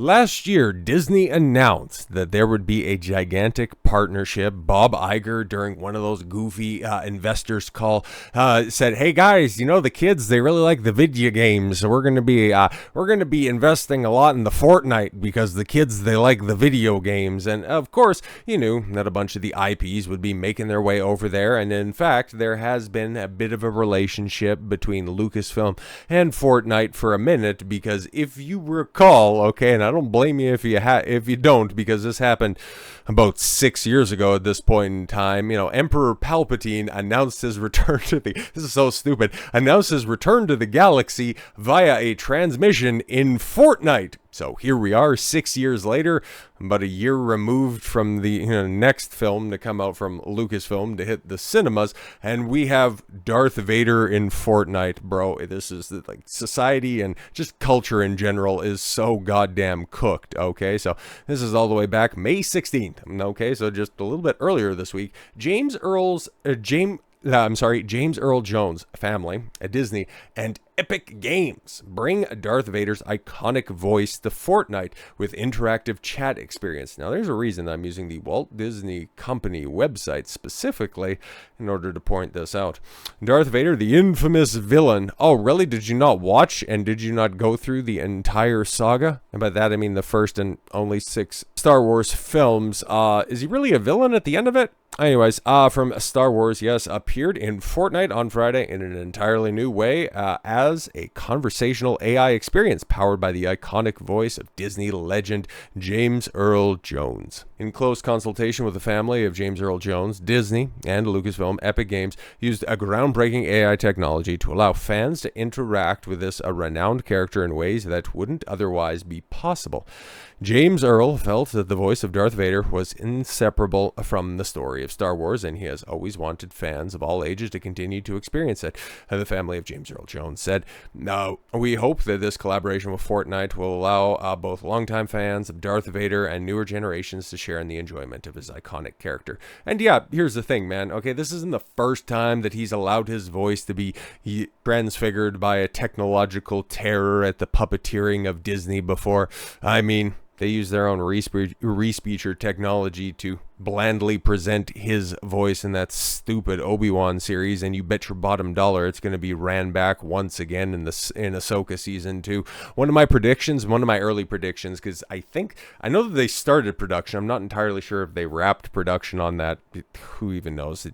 Last year, Disney announced that there would be a gigantic partnership. Bob Iger, during one of those goofy investors call, said, "Hey guys, the kids, they really like the video games, so we're gonna be investing a lot in the Fortnite because the kids, they like the video games." And of course, you knew that a bunch of the IPs would be making their way over there. And in fact, there has been a bit of a relationship between Lucasfilm and Fortnite for a minute, because if you recall, okay, and I don't blame you if you don't, because this happened about 6 years ago at this point in time. Emperor Palpatine announced his return to this is so stupid, announced his return to the galaxy via a transmission in Fortnite. So here we are 6 years later, about a year removed from the next film to come out from Lucasfilm to hit the cinemas, and we have Darth Vader in Fortnite. Bro, this is like society and just culture in general is so goddamn cooked, okay? So this is all the way back May 16th, okay? So just a little bit earlier this week, James Earl Jones family at Disney and Epic Games bring Darth Vader's iconic voice to Fortnite with interactive chat experience. Now, there's a reason I'm using the Walt Disney Company website specifically in order to point this out. Darth Vader, the infamous villain. Oh, really? Did you not watch and did you not go through the entire saga? And by that, I mean the first and only 6 Star Wars films. Is he really a villain at the end of it? Anyways, from Star Wars, yes, appeared in Fortnite on Friday in an entirely new way as a conversational AI experience powered by the iconic voice of Disney legend James Earl Jones. In close consultation with the family of James Earl Jones, Disney and Lucasfilm Epic Games used a groundbreaking AI technology to allow fans to interact with this renowned character in ways that wouldn't otherwise be possible. James Earl felt that the voice of Darth Vader was inseparable from the story of Star Wars, and he has always wanted fans of all ages to continue to experience it. The family of James Earl Jones said, "Now, we hope that this collaboration with Fortnite will allow both longtime fans of Darth Vader and newer generations to share in the enjoyment of his iconic character." And yeah, here's the thing, man. Okay, this isn't the first time that he's allowed his voice to be transfigured by a technological terror at the puppeteering of Disney before. I mean, they use their own re-speecher technology to blandly present his voice in that stupid Obi-Wan series, and you bet your bottom dollar it's going to be ran back once again in Ahsoka season 2. One of my early predictions, because I know that they started production. I'm not entirely sure if they wrapped production on that. Who even knows?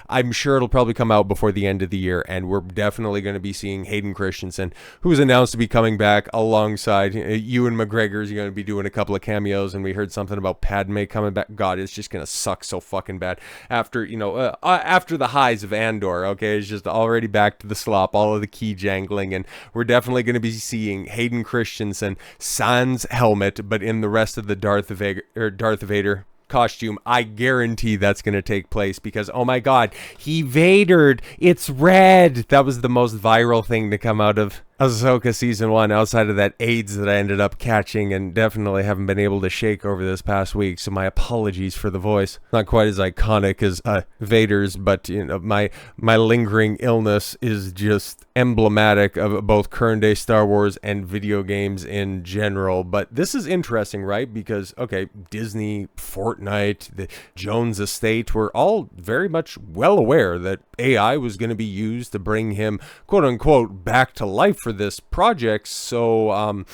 I'm sure it'll probably come out before the end of the year, and we're definitely going to be seeing Hayden Christensen, who's announced to be coming back alongside Ewan McGregor's going to be doing a couple of cameos, and we heard something about Padme coming back. God, it's just gonna suck so fucking bad after after the highs of Andor. Okay, it's just already back to the slop, all of the key jangling, and we're definitely going to be seeing Hayden Christensen sans helmet, but in the rest of the Darth Vader costume. I guarantee that's going to take place because, oh my god, he Vadered. It's red. That was the most viral thing to come out of Ahsoka season 1, outside of that AIDS that I ended up catching and definitely haven't been able to shake over this past week, so my apologies for the voice. Not quite as iconic as Vader's, but my lingering illness is just emblematic of both current day Star Wars and video games in general. But this is interesting, right? Because, okay, Disney, Fortnite, the Jones estate were all very much well aware that AI was going to be used to bring him, quote unquote, back to life for this project. So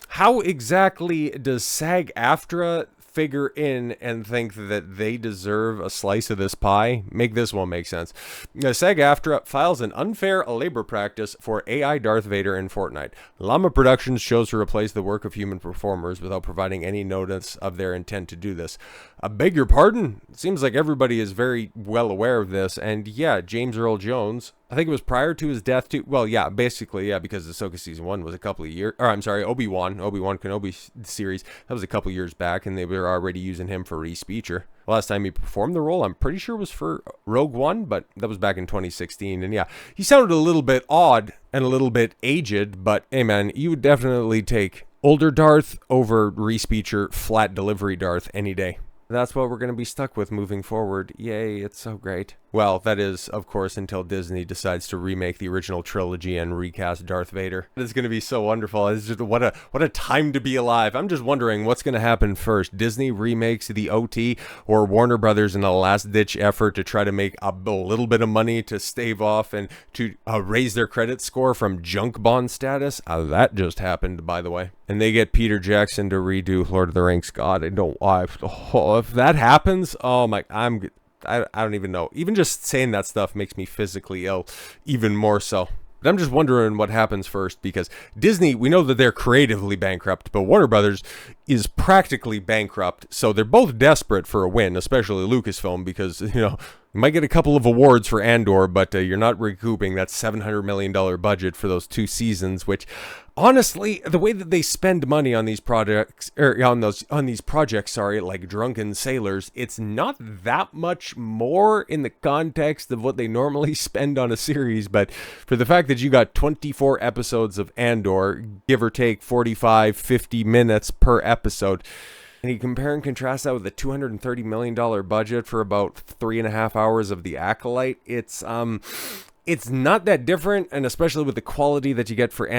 how exactly does SAG-AFTRA figure in and think that they deserve a slice of this pie? Make this one make sense. SAG-AFTRA files an unfair labor practice for AI Darth Vader in Fortnite. Llama Productions chose to replace the work of human performers without providing any notice of their intent to do this. I beg your pardon? It seems like everybody is very well aware of this, and yeah, James Earl Jones, I think it was prior to his death too. Well, yeah, basically, yeah, because Ahsoka season 1 was a couple of years, or I'm sorry, Obi-Wan Kenobi series, that was a couple years back, and they were already using him for re-speecher. The last time he performed the role, I'm pretty sure was for Rogue One, but that was back in 2016, and yeah, he sounded a little bit odd and a little bit aged, but hey man, you would definitely take older Darth over re-speecher, flat delivery Darth any day. That's what we're going to be stuck with moving forward. Yay, it's so great. Well, that is, of course, until Disney decides to remake the original trilogy and recast Darth Vader. It's going to be so wonderful. It's just what a time to be alive. I'm just wondering what's going to happen first. Disney remakes the OT, or Warner Brothers in a last-ditch effort to try to make a little bit of money to stave off and to raise their credit score from junk bond status. That just happened, by the way. And they get Peter Jackson to redo Lord of the Rings. God, I don't. If that happens, oh my, I don't even know. Even just saying that stuff makes me physically ill, even more so. But I'm just wondering what happens first, because Disney, we know that they're creatively bankrupt, but Warner Brothers is practically bankrupt. So they're both desperate for a win, especially Lucasfilm, because, you might get a couple of awards for Andor, but you're not recouping that $700 million budget for those 2 seasons, which honestly, the way that they spend money on these projects, on these projects, like Drunken Sailors, it's not that much more in the context of what they normally spend on a series. But for the fact that you got 24 episodes of Andor, give or take 45, 50 minutes per episode, and you compare and contrast that with a $230 million budget for about 3.5 hours of The Acolyte, it's not that different, and especially with the quality that you get for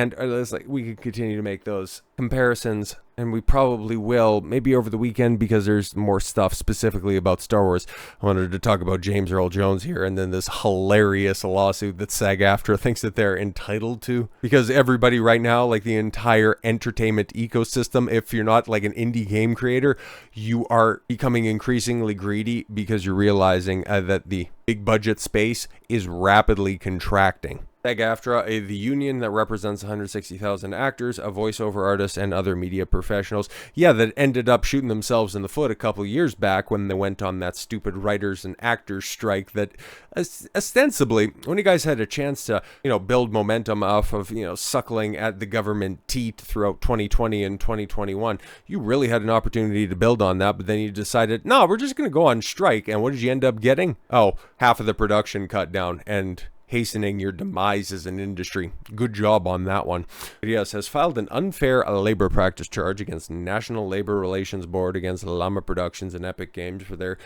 we could continue to make those comparisons, and we probably will, maybe over the weekend, because there's more stuff specifically about Star Wars. I wanted to talk about James Earl Jones here, and then this hilarious lawsuit that SAG-AFTRA thinks that they're entitled to, because everybody right now, like the entire entertainment ecosystem, if you're not like an indie game creator, you are becoming increasingly greedy, because you're realizing that the big budget space is rapidly contracting. SAG-AFTRA, the union that represents 160,000 actors, voiceover artists, and other media professionals, that ended up shooting themselves in the foot a couple years back when they went on that stupid writers and actors strike that ostensibly, when you guys had a chance to, build momentum off of, suckling at the government teat throughout 2020 and 2021, you really had an opportunity to build on that, but then you decided, no, we're just going to go on strike, and what did you end up getting? Oh, half of the production cut down, and hastening your demise as an industry. Good job on that one. But yes, has filed an unfair labor practice charge against National Labor Relations Board, against Llama Productions and Epic Games for their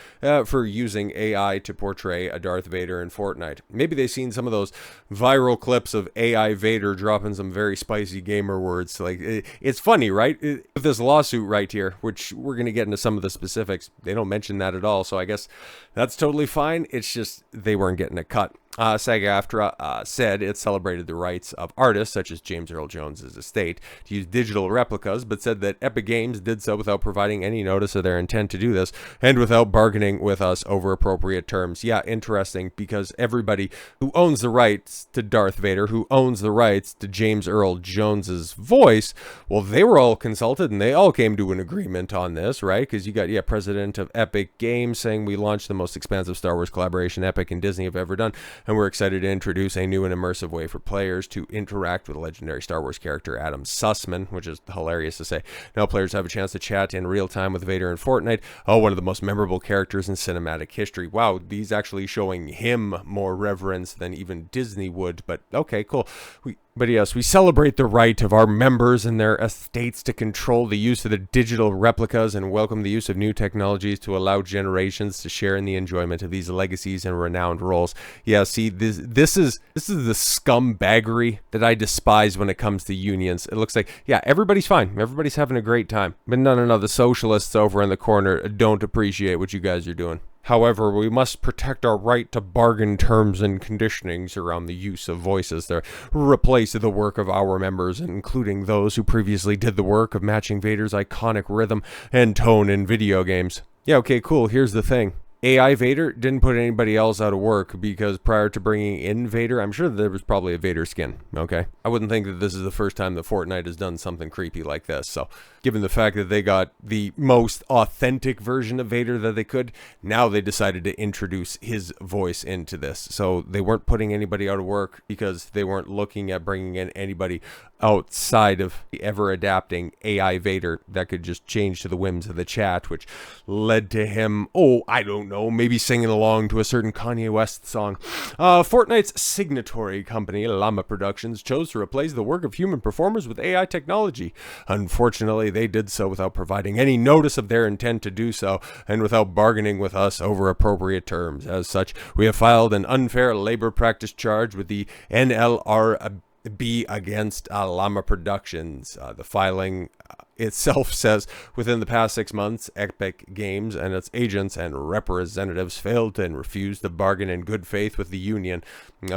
for using AI to portray a Darth Vader in Fortnite. Maybe they've seen some of those viral clips of AI Vader dropping some very spicy gamer words. Like, it's funny, right? With this lawsuit right here, which we're going to get into some of the specifics, they don't mention that at all, so I guess that's totally fine. It's just they weren't getting a cut. SAG-AFTRA said it celebrated the rights of artists such as James Earl Jones' estate to use digital replicas, but said that Epic Games did so without providing any notice of their intent to do this and without bargaining with us over appropriate terms. Yeah, interesting, because everybody who owns the rights to Darth Vader, who owns the rights to James Earl Jones' voice, well, they were all consulted and they all came to an agreement on this, right? Because you got, president of Epic Games saying we launched the most expansive Star Wars collaboration Epic and Disney have ever done, and we're excited to introduce a new and immersive way for players to interact with legendary Star Wars character Adam Sussman, which is hilarious to say. Now players have a chance to chat in real time with Vader in Fortnite. Oh, one of the most memorable characters in cinematic history. Wow, these actually showing him more reverence than even Disney would, but okay, cool. But yes, we celebrate the right of our members and their estates to control the use of the digital replicas and welcome the use of new technologies to allow generations to share in the enjoyment of these legacies and renowned roles. Yeah, see, this is the scumbaggery that I despise when it comes to unions. It looks like, everybody's fine. Everybody's having a great time. But no, the socialists over in the corner don't appreciate what you guys are doing. However, we must protect our right to bargain terms and conditionings around the use of voices that replace the work of our members, including those who previously did the work of matching Vader's iconic rhythm and tone in video games. Yeah, okay, cool. Here's the thing. AI Vader didn't put anybody else out of work, because prior to bringing in Vader, I'm sure there was probably a Vader skin, okay? I wouldn't think that this is the first time that Fortnite has done something creepy like this, so given the fact that they got the most authentic version of Vader that they could, now they decided to introduce his voice into this. So they weren't putting anybody out of work because they weren't looking at bringing in anybody outside of the ever-adapting AI Vader that could just change to the whims of the chat, which led to him, I don't don't know, maybe singing along to a certain Kanye West song. Fortnite's signatory company, Llama Productions, chose to replace the work of human performers with AI technology. Unfortunately, they did so without providing any notice of their intent to do so, and without bargaining with us over appropriate terms. As such, we have filed an unfair labor practice charge with the NLRB against Llama Productions. The filing itself says, within the past 6 months, Epic Games and its agents and representatives failed and refused to bargain in good faith with the union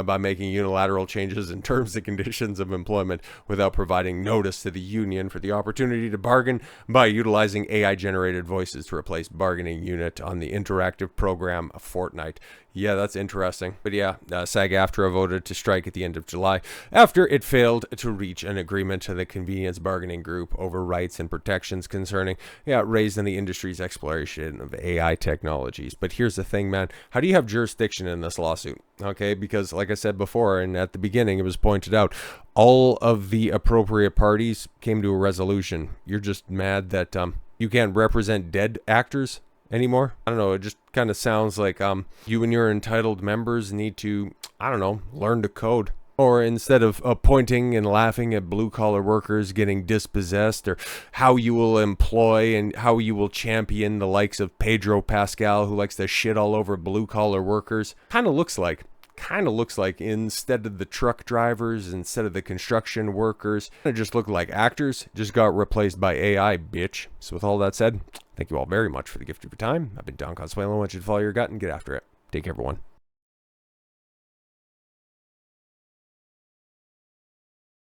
by making unilateral changes in terms and conditions of employment without providing notice to the union for the opportunity to bargain by utilizing AI-generated voices to replace bargaining unit on the interactive program Fortnite. Yeah, that's interesting. But yeah, SAG-AFTRA voted to strike at the end of July after it failed to reach an agreement to the convenience bargaining group over rights and protections concerning, raised in the industry's exploration of AI technologies. But here's the thing, man. How do you have jurisdiction in this lawsuit? Okay, because like I said before, and at the beginning it was pointed out, all of the appropriate parties came to a resolution. You're just mad that you can't represent dead actors anymore. I don't know, it just kind of sounds like you and your entitled members need to, I don't know, learn to code. Or instead of pointing and laughing at blue-collar workers getting dispossessed, or how you will employ and how you will champion the likes of Pedro Pascal, who likes to shit all over blue-collar workers, kind of looks like instead of the truck drivers, instead of the construction workers, it just looked like actors just got replaced by AI, bitch. So with all that said, thank you all very much for the gift of your time. I've been Don Consuelo. I want you to follow your gut and get after it. Take care, everyone.